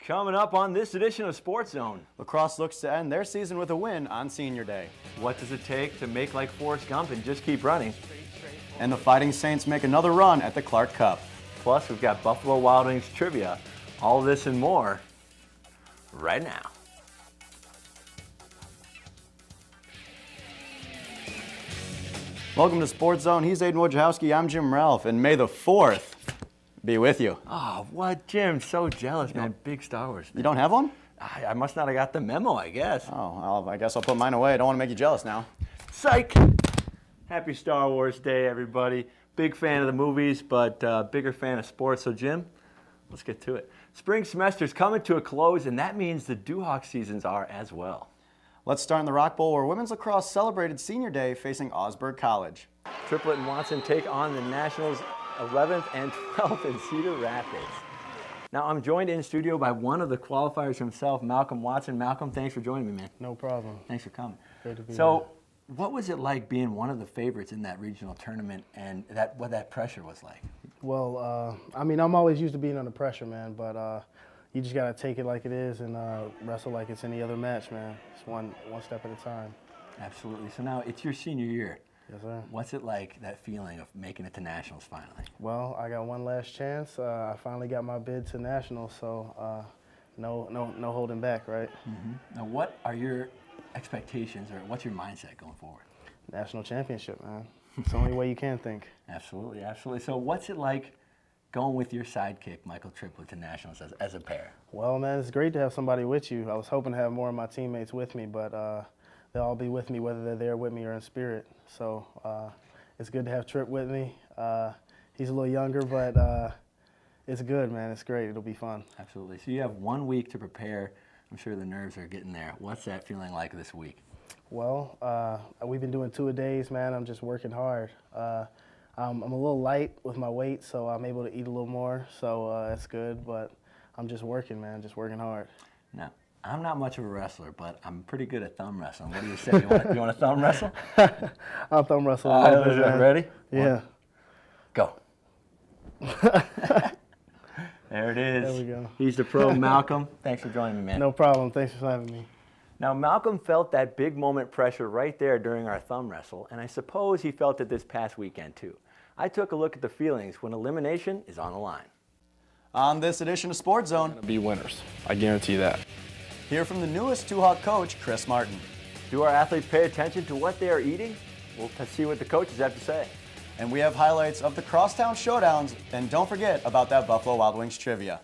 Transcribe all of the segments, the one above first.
Coming up on this edition of Sports Zone. Lacrosse looks to end their season with a win on Senior Day. What does it take to make like Forrest Gump and just keep running? And the Fighting Saints make another run at the Clark Cup. Plus, we've got Buffalo Wild Wings trivia. All this and more right now. Welcome to Sports Zone. He's Aiden Wojciechowski. I'm Jim Ralph, and may the 4th be with you. Oh, what, Jim? So jealous, man. Big Star Wars fan. You don't have one? I must not have got the memo, I guess. Oh, well, I guess I'll put mine away. I don't want to make you jealous now. Psych! Happy Star Wars Day, everybody. Big fan of the movies, but bigger fan of sports. So, Jim, let's get to it. Spring semester's coming to a close, and that means the Duhawk seasons are as well. Let's start in the Rock Bowl, where women's lacrosse celebrated Senior Day facing Augsburg College. Triplet and Watson take on the Nationals 11th and 12th in Cedar Rapids. Now, I'm joined in studio by one of the qualifiers himself, Malcolm Watson. Malcolm, thanks for joining me, man. No problem. Thanks for coming. Great to be So, here. what was it like being one of the favorites in that regional tournament, and what that pressure was like? Well, I mean, I'm always used to being under pressure, man, but you just got to take it like it is and wrestle like it's any other match, man. Just one step at a time. Absolutely. So now it's your senior year. Yes, sir. What's it like, that feeling of making it to Nationals finally? Well, I got one last chance. I finally got my bid to Nationals, so no holding back, right? Mm-hmm. Now, what are your expectations, or what's your mindset going forward? National championship, man. It's the only way you can think. Absolutely, absolutely. So what's it like going with your sidekick, Michael Triplet, to Nationals as a pair? Well, man, it's great to have somebody with you. I was hoping to have more of my teammates with me, but they'll all be with me whether they're there with me or in spirit. So it's good to have Trip with me. He's a little younger, but it's good, man. It's great. It'll be fun. Absolutely. So you have 1 week to prepare. I'm sure the nerves are getting there. What's that feeling like this week? Well, we've been doing 2-a-days, man. I'm just working hard. I'm a little light with my weight, so I'm able to eat a little more. So that's good, but I'm just working, man. Just working hard. Now, I'm not much of a wrestler, but I'm pretty good at thumb wrestling. What do you say? You want to thumb wrestle? I'll thumb wrestle. Ready? Yeah. Go. There it is. There we go. He's the pro, Malcolm. Thanks for joining me, man. No problem. Thanks for having me. Now, Malcolm felt that big moment pressure right there during our thumb wrestle, and I suppose he felt it this past weekend, too. I took a look at the feelings when elimination is on the line. On this edition of Sports Zone, Going to be winners. I guarantee that. hear from the newest Duhawk coach, Chris Martin. Do our athletes pay attention to what they are eating? We'll see what the coaches have to say. And we have highlights of the Crosstown Showdowns, and don't forget about that Buffalo Wild Wings trivia.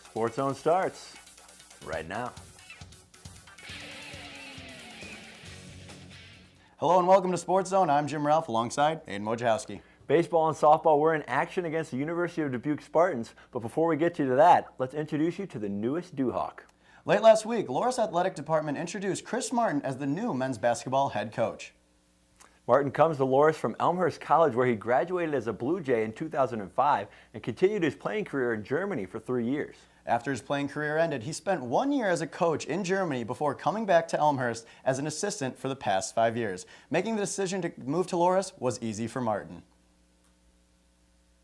Sports Zone starts right now. Hello and welcome to Sports Zone. I'm Jim Ralph alongside Aiden Wojciechowski. Baseball and softball were in action against the University of Dubuque Spartans, but before we get you to that, let's introduce you to the newest Duhawk. Late last week, Loras Athletic Department introduced Chris Martin as the new men's basketball head coach. Martin comes to Loras from Elmhurst College, where he graduated as a Blue Jay in 2005 and continued his playing career in Germany for 3 years. After his playing career ended, he spent 1 year as a coach in Germany before coming back to Elmhurst as an assistant for the past 5 years. Making the decision to move to Loras was easy for Martin.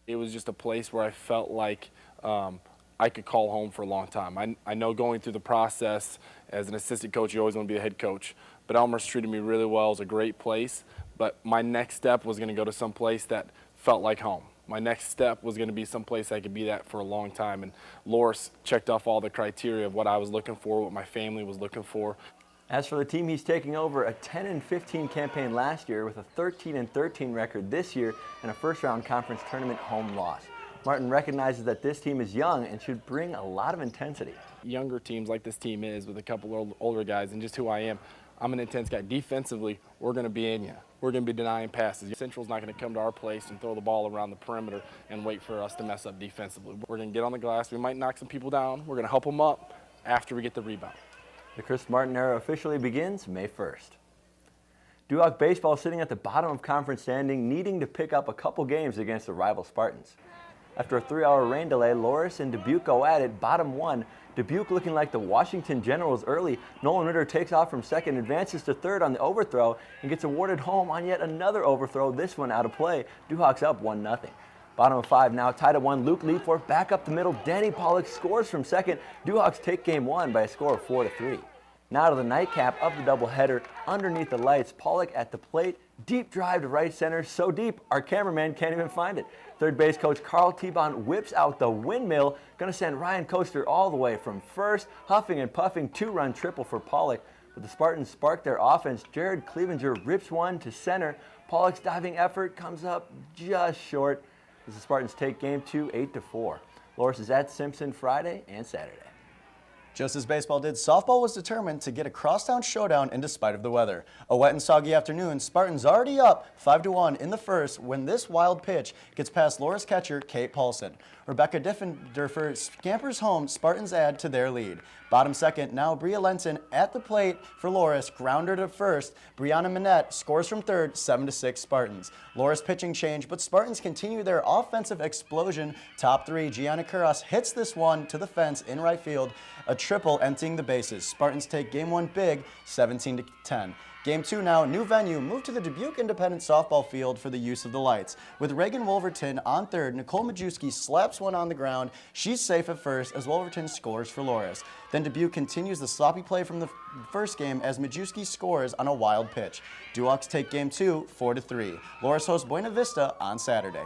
It was just a place where I felt like I could call home for a long time. I know going through the process as an assistant coach, you always want to be a head coach. But Elmhurst treated me really well. It was a great place. But my next step was going to go to some place that felt like home. My next step was going to be someplace I could be at for a long time. And Loras checked off all the criteria of what I was looking for, what my family was looking for. As for the team, he's taking over a 10-15 campaign last year with a 13-13 record this year and a first-round conference tournament home loss. Martin recognizes that this team is young and should bring a lot of intensity. Younger teams like this team is, with a couple of older guys, and just who I am, I'm an intense guy. Defensively, we're going to be in you. We're going to be denying passes. Central's not going to come to our place and throw the ball around the perimeter and wait for us to mess up defensively. We're going to get on the glass. We might knock some people down. We're going to help them up after we get the rebound. The Chris Martin era officially begins May 1st. Duhawk baseball sitting at the bottom of conference standing, needing to pick up a couple games against the rival Spartans. After a 3-hour rain delay, Loras and Dubuque go at it, bottom one. Dubuque looking like the Washington Generals early. Nolan Ritter takes off from second, advances to third on the overthrow, and gets awarded home on yet another overthrow, this one out of play. Duhawk's up 1-0. Bottom of 5 now, tied at 1. Luke Leaforth back up the middle. Danny Pollock scores from second. Duhawks take game 1 by a score of 4-3. Now to the nightcap of the doubleheader. Underneath the lights, Pollock at the plate. Deep drive to right center, so deep our cameraman can't even find it. Third base coach Carl T-Bon whips out the windmill. Going to send Ryan Coaster all the way from first. Huffing and puffing, 2-run triple for Pollock. But the Spartans spark their offense. Jared Clevenger rips one to center. Pollock's diving effort comes up just short as the Spartans take game 2, 8-4. Loras is at Simpson Friday and Saturday. Just as baseball did, softball was determined to get a crosstown showdown in despite of the weather. A wet and soggy afternoon, Spartans already up 5-1 in the first when this wild pitch gets past Loras catcher Kate Paulson. Rebecca Diffenderfer scampers home, Spartans add to their lead. Bottom second, now Bria Lenton at the plate for Loras, grounder to first. Brianna Minette scores from third, 7-6 Spartans. Loras pitching change, but Spartans continue their offensive explosion. Top 3, Gianna Kuras hits this one to the fence in right field, a triple emptying the bases. Spartans take game 1 big, 17-10. Game 2 now, new venue, moved to the Dubuque Independent Softball Field for the use of the lights. With Reagan Wolverton on third, Nicole Majewski slaps one on the ground. She's safe at first as Wolverton scores for Loras. Then Dubuque continues the sloppy play from the first game as Majewski scores on a wild pitch. Duhawks take game 2, 4-3. Loras hosts Buena Vista on Saturday.